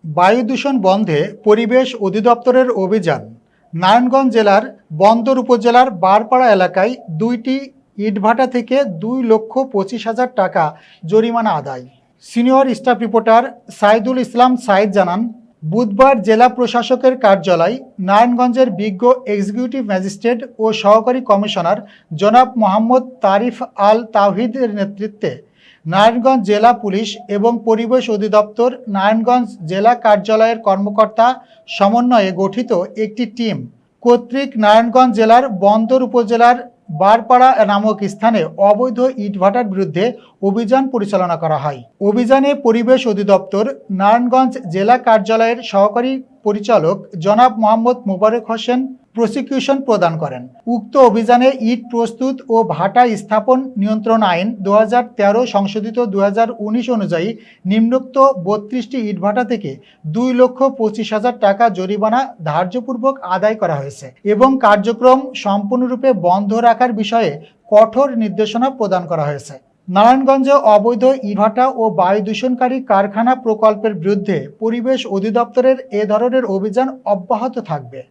বায়ু দূষণ বন্ধে পরিবেশ অধিদপ্তরের অভিযান। নারায়ণগঞ্জ জেলার বন্দর উপজেলার বারপাড়া এলাকায় ২টি ইটভাটা থেকে ২,২৫,০০০ টাকা জরিমানা আদায়। Senior staff reporter Saidul Islam Saeed জানান, বুধবার জেলা প্রশাসকের কার্যালয় নারায়ণগঞ্জের বিজ্ঞ এক্সিকিউটিভ ম্যাজিস্ট্রেট ও সহকারী কমিশনার জনাব মোহাম্মদ তারিফ আল তাওহিদের নেতৃত্বে নারায়ণগঞ্জ জেলা পুলিশ এবং পরিবেশ অধিদপ্তর নারায়ণগঞ্জ জেলা কার্যালয়ের কর্মকর্তা সমন্বয়ে গঠিত একটি টিম কর্তৃক নারায়ণগঞ্জ জেলার বন্দর উপজেলার বারপাড়া নামক স্থানে অবৈধ ইটভাটার বিরুদ্ধে অভিযান পরিচালনা করা হয়। অভিযানে পরিবেশ অধিদপ্তর নারায়ণগঞ্জ জেলা কার্যালয়ের সহকারী পরিচালক জনাব মোহাম্মদ মোবারক হোসেন প্রসিকিউশন প্রদান করেন। উক্ত অভিযানে ইট প্রস্তুত ও ভাটা স্থাপন নিয়ন্ত্রণ আইন 2013 সংশোধিত 2019 অনুযায়ী নিম্নোক্ত 32টি ইটভাটা থেকে 2,25,000 টাকা জরিমানা ধার্যপূর্বক আদায় করা হয়েছে এবং কার্যক্রম সম্পূর্ণরূপে বন্ধ রাখার বিষয়ে কঠোর নির্দেশনা প্রদান করা হয়েছে। নারায়ণগঞ্জে অবৈধ ইটভাটা ও বায়ু দূষণকারী কারখানা প্রকল্পের বিরুদ্ধে পরিবেশ অধিদপ্তরের এ ধরনের অভিযান অব্যাহত থাকবে।